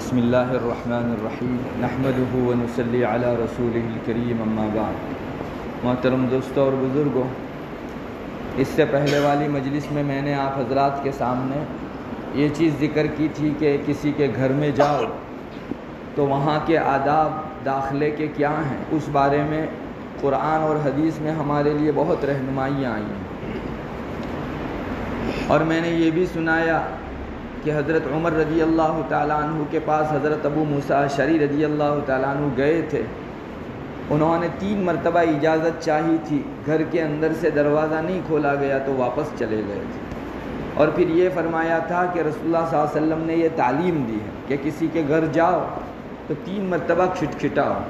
بسم اللہ الرحمن الرحیم نحمدہ ونصلی علی رسولہ الکریم اما بعد۔ محترم دوستوں اور بزرگوں، اس سے پہلے والی مجلس میں نے آپ حضرات کے سامنے یہ چیز ذکر کی تھی کہ کسی کے گھر میں جاؤ تو وہاں کے آداب داخلے کے کیا ہیں، اس بارے میں قرآن اور حدیث میں ہمارے لیے بہت رہنمائیاں آئی ہیں۔ اور میں نے یہ بھی سنایا کہ حضرت عمر رضی اللہ تعالیٰ عنہ کے پاس حضرت ابو موسیٰ اشعری رضی اللہ تعالیٰ عنہ گئے تھے۔ انہوں نے 3 مرتبہ اجازت چاہی تھی، گھر کے اندر سے دروازہ نہیں کھولا گیا تو واپس چلے گئے تھے، اور پھر یہ فرمایا تھا کہ رسول اللہ صلی اللہ علیہ وسلم نے یہ تعلیم دی ہے کہ کسی کے گھر جاؤ تو 3 مرتبہ کھٹکھٹاؤ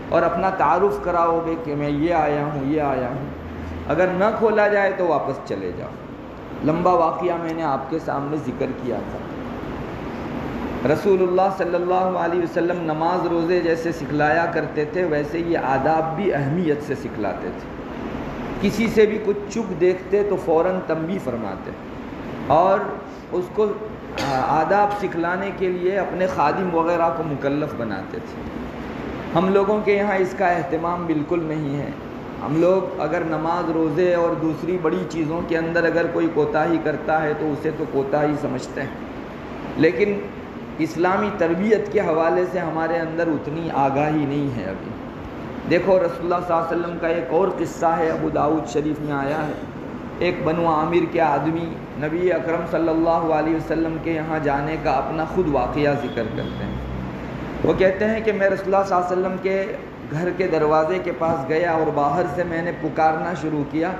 اور اپنا تعارف کراؤ گے کہ میں یہ آیا ہوں، اگر نہ کھولا جائے تو واپس چلے جاؤ۔ لمبا واقعہ میں نے آپ کے سامنے ذکر کیا تھا۔ رسول اللہ صلی اللہ علیہ وسلم نماز روزے جیسے سکھلایا کرتے تھے، ویسے یہ آداب بھی اہمیت سے سکھلاتے تھے۔ کسی سے بھی کچھ چپ دیکھتے تو فوراً تنبیہ فرماتے، اور اس کو آداب سکھلانے کے لیے اپنے خادم وغیرہ کو مکلف بناتے تھے۔ ہم لوگوں کے یہاں اس کا اہتمام بالکل نہیں ہے۔ ہم لوگ اگر نماز روزے اور دوسری بڑی چیزوں کے اندر اگر کوئی کوتاہی کرتا ہے تو اسے تو کوتاہی سمجھتے ہیں، لیکن اسلامی تربیت کے حوالے سے ہمارے اندر اتنی آگاہی نہیں ہے ابھی۔ دیکھو رسول اللہ صلی اللہ علیہ وسلم کا ایک اور قصہ ہے، ابو داؤد شریف میں آیا ہے۔ ایک بنو عامر کے آدمی نبی اکرم صلی اللہ علیہ وسلم کے یہاں جانے کا اپنا خود واقعہ ذکر کرتے ہیں۔ وہ کہتے ہیں کہ میں رسول اللہ صلی اللہ علیہ وسلم کے گھر کے دروازے کے پاس گیا اور باہر سے میں نے پکارنا شروع کیا،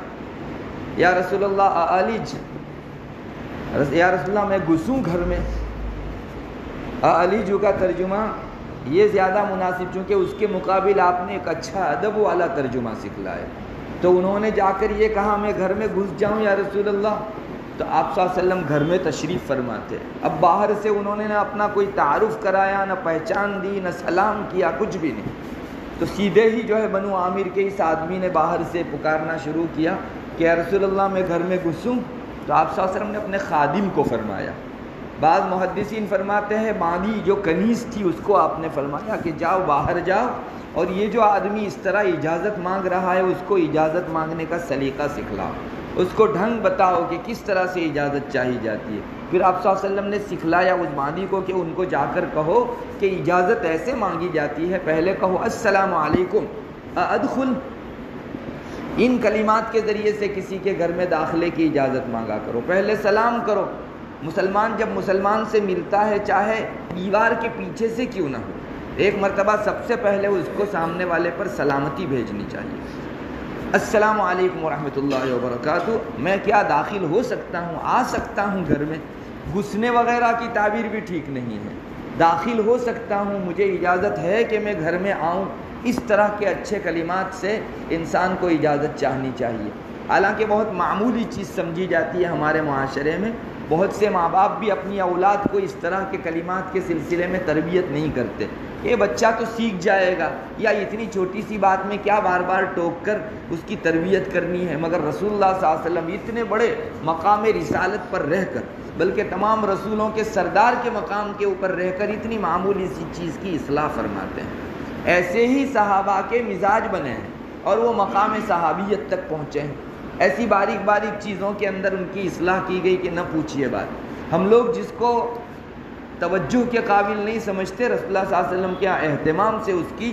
یا رسول اللہ اعلج، یا رسول اللہ میں گھسوں گھر میں۔ اعلجو کا ترجمہ یہ زیادہ مناسب، چونکہ اس کے مقابل آپ نے ایک اچھا ادب والا ترجمہ سکھلایا۔ تو انہوں نے جا کر یہ کہا میں گھر میں گھس جاؤں یا رسول اللہ؟ تو آپ صلی اللہ علیہ وسلم گھر میں تشریف فرماتے۔ اب باہر سے انہوں نے نہ اپنا کوئی تعارف کرایا، نہ پہچان دی، نہ سلام کیا، کچھ بھی نہیں۔ تو سیدھے ہی جو ہے بنو عامر کے اس آدمی نے باہر سے پکارنا شروع کیا کہ یا رسول اللہ میں گھر میں گھسوں؟ تو آپ صلی اللہ علیہ وسلم نے اپنے خادم کو فرمایا۔ بعض محدثین فرماتے ہیں مادی جو کنیز تھی اس کو آپ نے فرمایا کہ جاؤ باہر جاؤ، اور یہ جو آدمی اس طرح اجازت مانگ رہا ہے اس کو اجازت مانگنے کا سلیقہ سکھلاؤ، اس کو ڈھنگ بتاؤ کہ کس طرح سے اجازت چاہی جاتی ہے۔ پھر آپ صلی اللہ علیہ وسلم نے سکھلایا اس مادی کو کہ ان کو جا کر کہو کہ اجازت ایسے مانگی جاتی ہے، پہلے کہو السلام علیکم ادخل۔ ان کلمات کے ذریعے سے کسی کے گھر میں داخلے کی اجازت مانگا کرو، پہلے سلام کرو۔ مسلمان جب مسلمان سے ملتا ہے چاہے دیوار کے پیچھے سے کیوں نہ ہو، ایک مرتبہ سب سے پہلے اس کو سامنے والے پر سلامتی بھیجنی چاہیے۔ السلام علیکم ورحمۃ اللہ وبرکاتہ، میں کیا داخل ہو سکتا ہوں، آ سکتا ہوں گھر میں؟ گھسنے وغیرہ کی تعبیر بھی ٹھیک نہیں ہے، داخل ہو سکتا ہوں، مجھے اجازت ہے کہ میں گھر میں آؤں، اس طرح کے اچھے کلمات سے انسان کو اجازت چاہنی چاہیے۔ حالانکہ بہت معمولی چیز سمجھی جاتی ہے ہمارے معاشرے میں، بہت سے ماں باپ بھی اپنی اولاد کو اس طرح کے کلمات کے سلسلے میں تربیت نہیں کرتے۔ یہ بچہ تو سیکھ جائے گا، یا اتنی چھوٹی سی بات میں کیا بار بار ٹوک کر اس کی تربیت کرنی ہے؟ مگر رسول اللہ صلی اللہ علیہ وسلم اتنے بڑے مقام رسالت پر رہ کر، بلکہ تمام رسولوں کے سردار کے مقام کے اوپر رہ کر اتنی معمولی سی چیز کی اصلاح فرماتے ہیں۔ ایسے ہی صحابہ کے مزاج بنے ہیں اور وہ مقام صحابیت تک پہنچے ہیں۔ ایسی باریک باریک چیزوں کے اندر ان کی اصلاح کی گئی کہ نہ پوچھیے بات۔ ہم لوگ جس کو توجہ کے قابل نہیں سمجھتے، رسول اللہ صلی اللہ علیہ وسلم کے اہتمام سے اس کی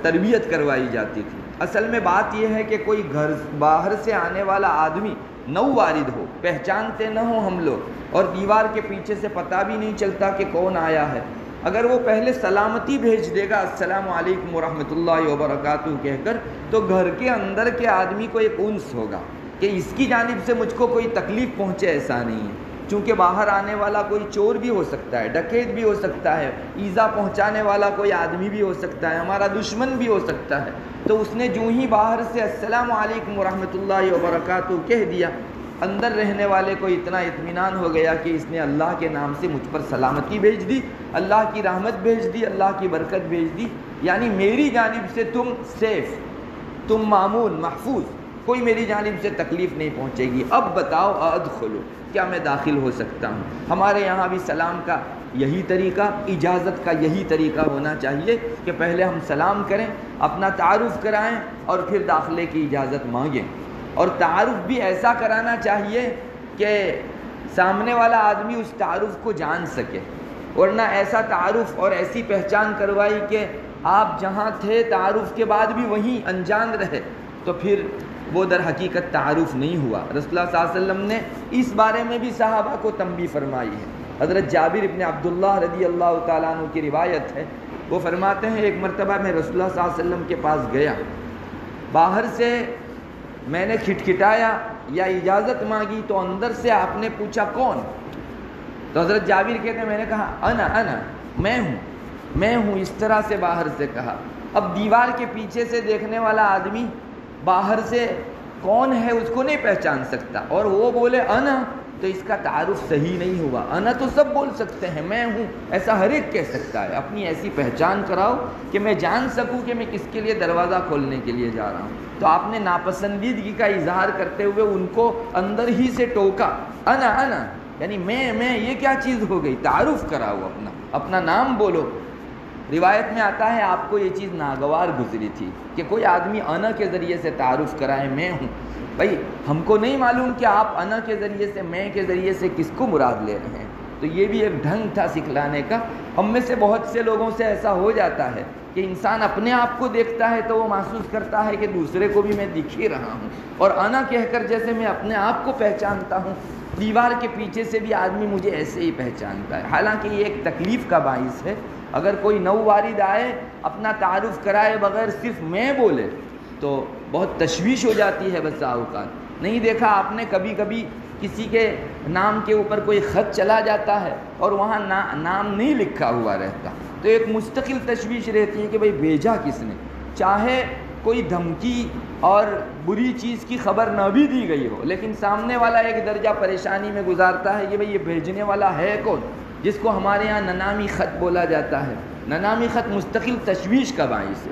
تربیت کروائی جاتی تھی۔ اصل میں بات یہ ہے کہ کوئی گھر باہر سے آنے والا آدمی نو وارد ہو، پہچانتے نہ ہوں ہم لوگ، اور دیوار کے پیچھے سے پتہ بھی نہیں چلتا کہ کون آیا ہے، اگر وہ پہلے سلامتی بھیج دے گا السلام علیکم ورحمۃ اللہ وبرکاتہ کہہ کر، تو گھر کے اندر کے آدمی کو ایک انس ہوگا کہ اس کی جانب سے مجھ کو کوئی تکلیف پہنچے، ایسا نہیں ہے۔ چونکہ باہر آنے والا کوئی چور بھی ہو سکتا ہے، ڈکیت بھی ہو سکتا ہے، ایذا پہنچانے والا کوئی آدمی بھی ہو سکتا ہے، ہمارا دشمن بھی ہو سکتا ہے۔ تو اس نے جو ہی باہر سے السلام علیکم ورحمۃ اللہ وبرکاتہ کہہ دیا، اندر رہنے والے کو اتنا اطمینان ہو گیا کہ اس نے اللہ کے نام سے مجھ پر سلامتی بھیج دی، اللہ کی رحمت بھیج دی، اللہ کی برکت بھیج دی، یعنی میری جانب سے تم سیف، تم مامون، محفوظ، کوئی میری جانب سے تکلیف نہیں پہنچے گی۔ اب بتاؤ ادخلو، کیا میں داخل ہو سکتا ہوں؟ ہمارے یہاں بھی سلام کا یہی طریقہ، اجازت کا یہی طریقہ ہونا چاہیے کہ پہلے ہم سلام کریں، اپنا تعارف کرائیں اور پھر داخلے کی اجازت مانگیں. اور تعارف بھی ایسا کرانا چاہیے کہ سامنے والا آدمی اس تعارف کو جان سکے، ورنہ ایسا تعارف اور ایسی پہچان کروائی کہ آپ جہاں تھے تعارف کے بعد بھی وہیں انجان رہے، تو پھر وہ در حقیقت تعارف نہیں ہوا. رسول اللہ صلی اللہ علیہ وسلم نے اس بارے میں بھی صحابہ کو تنبیہ فرمائی ہے. حضرت جابر ابن عبداللہ رضی اللہ تعالیٰ عنہ کی روایت ہے، وہ فرماتے ہیں ایک مرتبہ میں رسول اللہ صلی اللہ علیہ وسلم کے پاس گیا، باہر سے میں نے کھٹکھٹایا یا اجازت مانگی تو اندر سے آپ نے پوچھا کون؟ تو حضرت جابر کہتے ہیں میں نے کہا انا میں ہوں، اس طرح سے باہر سے کہا. اب دیوار کے پیچھے سے دیکھنے والا آدمی باہر سے کون ہے اس کو نہیں پہچان سکتا، اور وہ بولے انا، تو اس کا تعارف صحیح نہیں ہوا. انا تو سب بول سکتے ہیں، میں ہوں ایسا ہر ایک کہہ سکتا ہے. اپنی ایسی پہچان کراؤ کہ میں جان سکوں کہ میں کس کے لیے دروازہ کھولنے کے لیے جا رہا ہوں. تو آپ نے ناپسندیدگی کا اظہار کرتے ہوئے ان کو اندر ہی سے ٹوکا، انا یعنی میں، یہ کیا چیز ہو گئی؟ تعارف کراؤ، اپنا نام بولو. روایت میں آتا ہے آپ کو یہ چیز ناگوار گزری تھی کہ کوئی آدمی انا کے ذریعے سے تعارف کرائے میں ہوں. بھائی ہم کو نہیں معلوم کہ آپ انا کے ذریعے سے، میں کے ذریعے سے کس کو مراد لے رہے ہیں. تو یہ بھی ایک ڈھنگ تھا سکھلانے کا. ہم میں سے بہت سے لوگوں سے ایسا ہو جاتا ہے کہ انسان اپنے آپ کو دیکھتا ہے تو وہ محسوس کرتا ہے کہ دوسرے کو بھی میں دکھ ہی رہا ہوں، اور انا کہہ کر جیسے میں اپنے آپ کو پہچانتا ہوں، دیوار کے پیچھے سے بھی آدمی مجھے ایسے ہی پہچانتا ہے. حالانکہ یہ ایک تکلیف کا باعث ہے. اگر کوئی نو وارد آئے اپنا تعارف کرائے بغیر صرف میں بولے تو بہت تشویش ہو جاتی ہے. بسا اوقات نہیں دیکھا آپ نے کبھی کبھی کسی کے نام کے اوپر کوئی خط چلا جاتا ہے اور وہاں نام نہیں لکھا ہوا رہتا، تو ایک مستقل تشویش رہتی ہے کہ بھئی بھیجا کس نے. چاہے کوئی دھمکی اور بری چیز کی خبر نہ بھی دی گئی ہو، لیکن سامنے والا ایک درجہ پریشانی میں گزارتا ہے کہ بھئی یہ بھیجنے والا ہے کون، جس کو ہمارے ہاں ننامی خط بولا جاتا ہے. ننامی خط مستقل تشویش کا باعث ہے.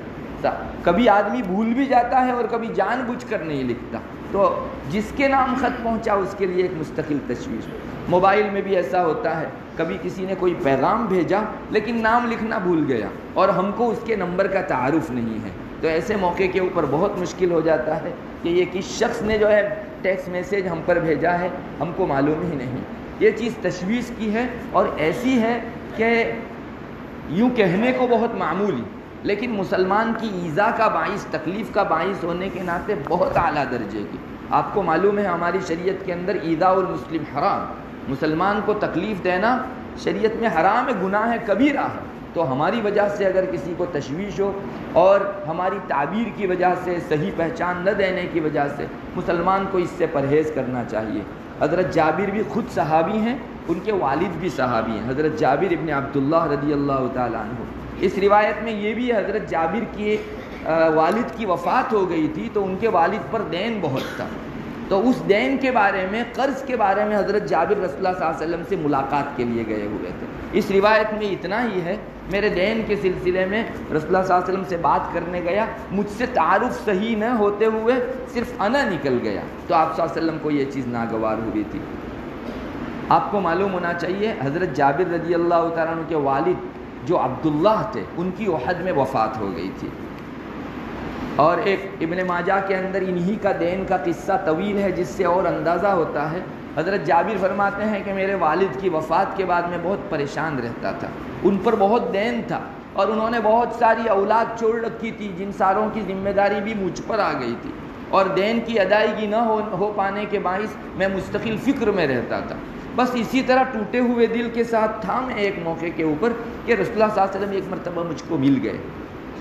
کبھی آدمی بھول بھی جاتا ہے اور کبھی جان بوجھ کر نہیں لکھتا، تو جس کے نام خط پہنچا اس کے لیے ایک مستقل تشویش. موبائل میں بھی ایسا ہوتا ہے، کبھی کسی نے کوئی پیغام بھیجا لیکن نام لکھنا بھول گیا اور ہم کو اس کے نمبر کا تعارف نہیں ہے، تو ایسے موقع کے اوپر بہت مشکل ہو جاتا ہے کہ یہ کس شخص نے جو ہے ٹیکسٹ میسیج ہم پر بھیجا ہے، ہم کو معلوم ہی نہیں. یہ چیز تشویش کی ہے اور ایسی ہے کہ یوں کہنے کو بہت معمولی، لیکن مسلمان کی ایذا کا باعث، تکلیف کا باعث ہونے کے ناطے بہت اعلیٰ درجے کی. آپ کو معلوم ہے ہماری شریعت کے اندر ایذاء المسلم حرام، مسلمان کو تکلیف دینا شریعت میں حرام ہے، گناہ ہے، کبیرہ ہے. تو ہماری وجہ سے اگر کسی کو تشویش ہو اور ہماری تعبیر کی وجہ سے، صحیح پہچان نہ دینے کی وجہ سے، مسلمان کو اس سے پرہیز کرنا چاہیے. حضرت جابر بھی خود صحابی ہیں، ان کے والد بھی صحابی ہیں، حضرت جابر ابن عبداللہ رضی اللہ تعالیٰ عنہ. اس روایت میں یہ بھی حضرت جابر کے والد کی وفات ہو گئی تھی تو ان کے والد پر دین بہت تھا، تو اس دین کے بارے میں، قرض کے بارے میں حضرت جابر رسول اللہ صلی اللہ علیہ وسلم سے ملاقات کے لیے گئے ہوئے تھے. اس روایت میں اتنا ہی ہے، میرے دین کے سلسلے میں رسول اللہ صلی اللہ علیہ وسلم سے بات کرنے گیا، مجھ سے تعارف صحیح نہ ہوتے ہوئے صرف انا نکل گیا، تو آپ صلی اللہ علیہ وسلم کو یہ چیز ناگوار ہوئی تھی. آپ کو معلوم ہونا چاہیے حضرت جابر رضی اللہ تعالیٰ عنہ کے والد جو عبداللہ تھے، ان کی احد میں وفات ہو گئی تھی. اور ایک ابن ماجہ کے اندر انہی کا دین کا قصہ طویل ہے جس سے اور اندازہ ہوتا ہے. حضرت جابر فرماتے ہیں کہ میرے والد کی وفات کے بعد میں بہت پریشان رہتا تھا، ان پر بہت دین تھا اور انہوں نے بہت ساری اولاد چھوڑ رکھی تھی جن ساروں کی ذمہ داری بھی مجھ پر آ گئی تھی، اور دین کی ادائیگی نہ ہو پانے کے باعث میں مستقل فکر میں رہتا تھا. بس اسی طرح ٹوٹے ہوئے دل کے ساتھ تھا میں ایک موقع کے اوپر کہ رسول اللہ صلی اللہ علیہ وسلم ایک مرتبہ مجھ کو مل گئے.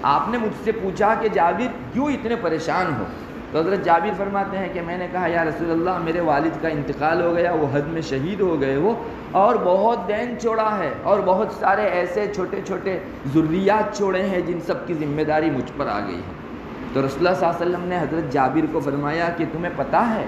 آپ نے مجھ سے پوچھا کہ جابر کیوں اتنے پریشان ہو؟ تو حضرت جابر فرماتے ہیں کہ میں نے کہا یا رسول اللہ میرے والد کا انتقال ہو گیا، وہ حد میں شہید ہو گئے وہ، اور بہت دین چھوڑا ہے اور بہت سارے ایسے چھوٹے چھوٹے ذریات چھوڑے ہیں جن سب کی ذمہ داری مجھ پر آ گئی ہے. تو رسول اللہ صلی اللہ علیہ وسلم نے حضرت جابر کو فرمایا کہ تمہیں پتہ ہے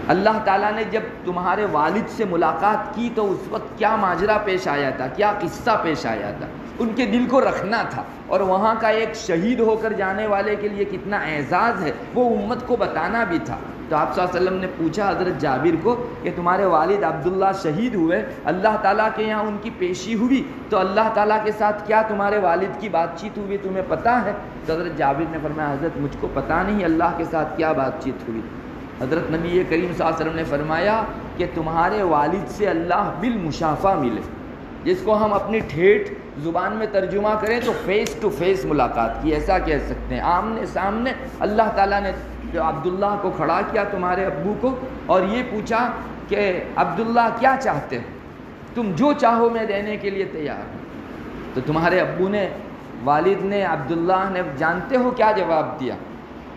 اللہ تعالیٰ نے جب تمہارے والد سے ملاقات کی تو اس وقت کیا ماجرا پیش آیا تھا، کیا قصہ پیش آیا تھا. ان کے دل کو رکھنا تھا، اور وہاں کا ایک شہید ہو کر جانے والے کے لیے کتنا اعزاز ہے وہ امت کو بتانا بھی تھا. تو آپ صلی اللہ علیہ وسلم نے پوچھا حضرت جابر کو کہ تمہارے والد عبداللہ شہید ہوئے، اللہ تعالیٰ کے یہاں ان کی پیشی ہوئی، تو اللہ تعالیٰ کے ساتھ کیا تمہارے والد کی بات چیت ہوئی تمہیں پتہ ہے؟ تو حضرت جابر نے فرمایا حضرت مجھ کو پتہ نہیں اللہ کے ساتھ کیا بات چیت ہوئی۔ حضرت نبی کریم صلی اللہ علیہ وسلم نے فرمایا کہ تمہارے والد سے اللہ بالمشافہ ملے، جس کو ہم اپنی ٹھیٹھ زبان میں ترجمہ کریں تو فیس ٹو فیس ملاقات کی، ایسا کہہ سکتے ہیں، آمنے سامنے اللہ تعالیٰ نے جو عبداللہ کو کھڑا کیا تمہارے ابو کو اور یہ پوچھا کہ عبداللہ کیا چاہتے ہو؟ تم جو چاہو میں دینے کے لیے تیار ہوں۔ تو تمہارے ابو نے، والد نے، عبداللہ نے جانتے ہو کیا جواب دیا؟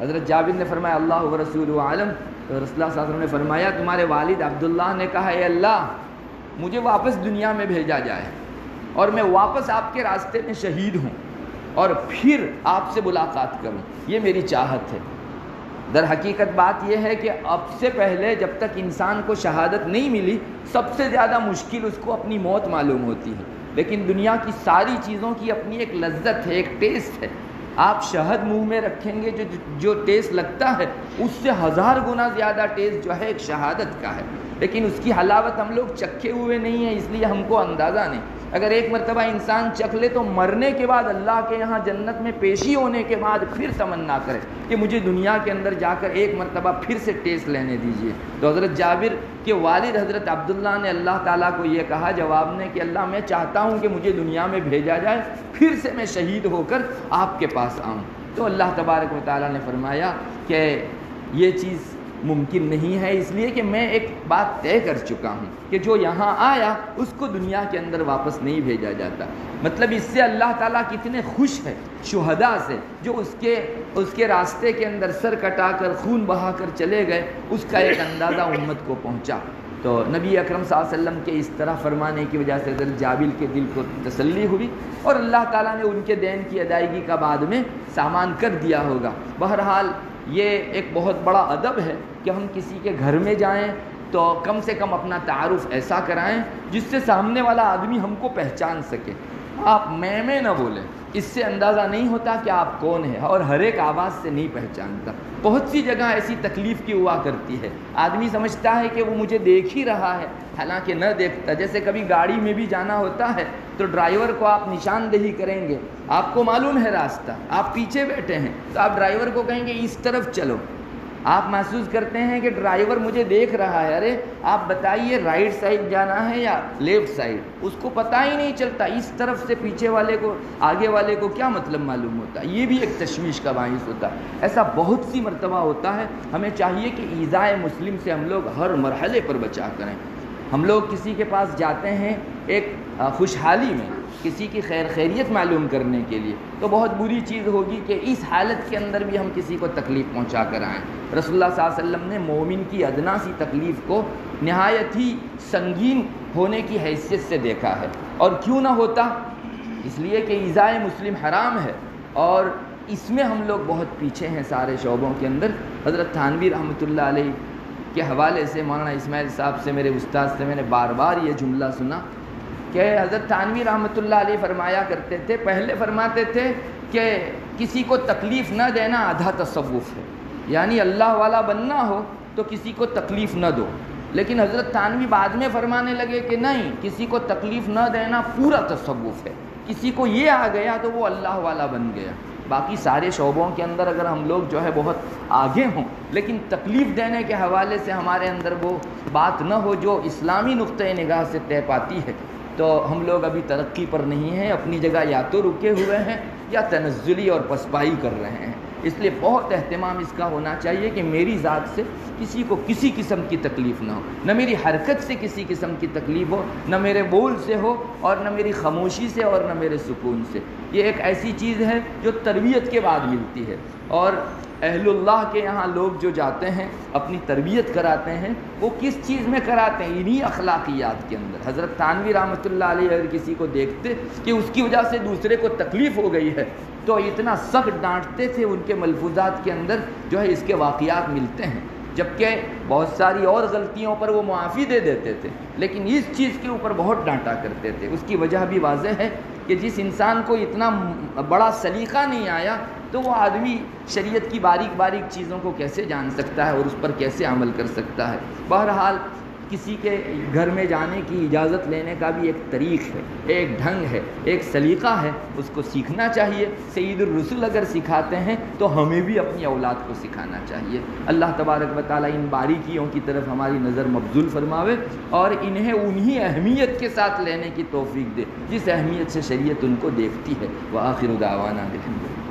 حضرت جابر نے فرمایا اللہ و رسول عالم۔ تو رسول اللہ صلی اللہ علیہ وسلم نے فرمایا تمہارے والد عبداللہ نے کہا اے اللہ مجھے واپس دنیا میں بھیجا جائے اور میں واپس آپ کے راستے میں شہید ہوں اور پھر آپ سے ملاقات کروں، یہ میری چاہت ہے۔ در حقیقت بات یہ ہے کہ اب سے پہلے جب تک انسان کو شہادت نہیں ملی سب سے زیادہ مشکل اس کو اپنی موت معلوم ہوتی ہے، لیکن دنیا کی ساری چیزوں کی اپنی ایک لذت ہے، ایک ٹیسٹ ہے۔ آپ شہد منہ میں رکھیں گے جو ٹیسٹ لگتا ہے اس سے 1000 گنا زیادہ ٹیسٹ جو ہے ایک شہادت کا ہے، لیکن اس کی حلاوت ہم لوگ چکھے ہوئے نہیں ہیں، اس لیے ہم کو اندازہ نہیں۔ اگر ایک مرتبہ انسان چکھ لے تو مرنے کے بعد اللہ کے یہاں جنت میں پیشی ہونے کے بعد پھر تمنا کرے کہ مجھے دنیا کے اندر جا کر ایک مرتبہ پھر سے ٹیسٹ لینے دیجیے۔ تو حضرت جابر کے والد حضرت عبداللہ نے اللہ تعالیٰ کو یہ کہا جواب میں کہ اللہ میں چاہتا ہوں کہ مجھے دنیا میں بھیجا جائے، پھر سے میں شہید ہو کر آپ کے پاس آؤں۔ تو اللہ تبارک و تعالیٰ نے فرمایا کہ یہ چیز ممکن نہیں ہے، اس لیے کہ میں ایک بات طے کر چکا ہوں کہ جو یہاں آیا اس کو دنیا کے اندر واپس نہیں بھیجا جاتا۔ مطلب اس سے اللہ تعالیٰ کتنے خوش ہے شہداء سے جو اس کے راستے کے اندر سر کٹا کر خون بہا کر چلے گئے، اس کا ایک اندازہ امت کو پہنچا۔ تو نبی اکرم صلی اللہ علیہ وسلم کے اس طرح فرمانے کی وجہ سے حضرت جابر کے دل کو تسلی ہوئی اور اللہ تعالیٰ نے ان کے دین کی ادائیگی کا بعد میں سامان کر دیا ہوگا۔ بہرحال یہ ایک بہت بڑا ادب ہے کہ ہم کسی کے گھر میں جائیں تو کم سے کم اپنا تعارف ایسا کرائیں جس سے سامنے والا آدمی ہم کو پہچان سکے۔ آپ میں نہ بولیں، اس سے اندازہ نہیں ہوتا کہ آپ کون ہیں، اور ہر ایک آواز سے نہیں پہچانتا۔ بہت سی جگہ ایسی تکلیف کی ہوا کرتی ہے، آدمی سمجھتا ہے کہ وہ مجھے دیکھ ہی رہا ہے، حالانکہ نہ دیکھتا۔ جیسے کبھی گاڑی میں بھی جانا ہوتا ہے تو ڈرائیور کو آپ نشاندہی کریں گے، آپ کو معلوم ہے راستہ، آپ پیچھے بیٹھے ہیں تو آپ ڈرائیور کو کہیں گے اس طرف چلو، آپ محسوس کرتے ہیں کہ ڈرائیور مجھے دیکھ رہا ہے، ارے آپ بتائیے رائٹ سائڈ جانا ہے یا لیفٹ سائڈ، اس کو پتہ ہی نہیں چلتا، اس طرف سے پیچھے والے کو آگے والے کو کیا مطلب معلوم ہوتا ہے۔ یہ بھی ایک تشویش کا باعث ہوتا ہے۔ ایسا بہت سی مرتبہ ہوتا ہے۔ ہمیں چاہیے کہ ایذائے مسلم سے ہم لوگ ہر مرحلے پر بچا کریں۔ ہم لوگ کسی کے پاس جاتے ہیں ایک خوشحالی میں، کسی کی خیریت معلوم کرنے کے لیے، تو بہت بری چیز ہوگی کہ اس حالت کے اندر بھی ہم کسی کو تکلیف پہنچا کر آئیں۔ رسول اللہ صلی اللہ علیہ وسلم نے مومن کی ادنا سی تکلیف کو نہایت ہی سنگین ہونے کی حیثیت سے دیکھا ہے، اور کیوں نہ ہوتا، اس لیے کہ ایذائے مسلم حرام ہے اور اس میں ہم لوگ بہت پیچھے ہیں سارے شعبوں کے اندر۔ حضرت تھانوی رحمۃ اللہ علیہ کے حوالے سے مولانا اسماعیل صاحب سے، میرے استاد سے میں نے بار بار یہ جملہ سنا کہ حضرت تھانوی رحمۃ اللہ علیہ فرمایا کرتے تھے، پہلے فرماتے تھے کہ کسی کو تکلیف نہ دینا آدھا تصوف ہے، یعنی اللہ والا بننا ہو تو کسی کو تکلیف نہ دو، لیکن حضرت تھانوی بعد میں فرمانے لگے کہ نہیں، کسی کو تکلیف نہ دینا پورا تصوف ہے، کسی کو یہ آ گیا تو وہ اللہ والا بن گیا۔ باقی سارے شعبوں کے اندر اگر ہم لوگ جو ہے بہت آگے ہوں، لیکن تکلیف دینے کے حوالے سے ہمارے اندر وہ بات نہ ہو جو اسلامی نقطۂ نگاہ سے طے پاتی ہے، تو ہم لوگ ابھی ترقی پر نہیں ہیں، اپنی جگہ یا تو رکے ہوئے ہیں یا تنزلی اور پسپائی کر رہے ہیں۔ اس لیے بہت اہتمام اس کا ہونا چاہیے کہ میری ذات سے کسی کو کسی قسم کی تکلیف نہ ہو، نہ میری حرکت سے کسی قسم کی تکلیف ہو، نہ میرے بول سے ہو، اور نہ میری خاموشی سے، اور نہ میرے سکون سے۔ یہ ایک ایسی چیز ہے جو تربیت کے بعد ملتی ہے، اور اہل اللہ کے یہاں لوگ جو جاتے ہیں اپنی تربیت کراتے ہیں، وہ کس چیز میں کراتے ہیں؟ انہی اخلاقیات کے اندر۔ حضرت تھانوی رحمۃ اللہ علیہ اگر کسی کو دیکھتے کہ اس کی وجہ سے دوسرے کو تکلیف ہو گئی ہے تو اتنا سخت ڈانٹتے تھے، ان کے ملفوظات کے اندر جو ہے اس کے واقعات ملتے ہیں، جبکہ بہت ساری اور غلطیوں پر وہ معافی دے دیتے تھے، لیکن اس چیز کے اوپر بہت ڈانٹا کرتے تھے۔ اس کی وجہ بھی واضح ہے کہ جس انسان کو اتنا بڑا سلیقہ نہیں آیا تو وہ آدمی شریعت کی باریک باریک چیزوں کو کیسے جان سکتا ہے اور اس پر کیسے عمل کر سکتا ہے؟ بہرحال کسی کے گھر میں جانے کی اجازت لینے کا بھی ایک طریق ہے، ایک ڈھنگ ہے، ایک سلیقہ ہے، اس کو سیکھنا چاہیے۔ سید الرسل اگر سکھاتے ہیں تو ہمیں بھی اپنی اولاد کو سکھانا چاہیے۔ اللہ تبارک و تعالیٰ ان باریکیوں کی طرف ہماری نظر مبذول فرماوے اور انہیں انہی اہمیت کے ساتھ لینے کی توفیق دے جس اہمیت سے شریعت ان کو دیکھتی ہے۔ وآخر دعوانا الحمدللہ۔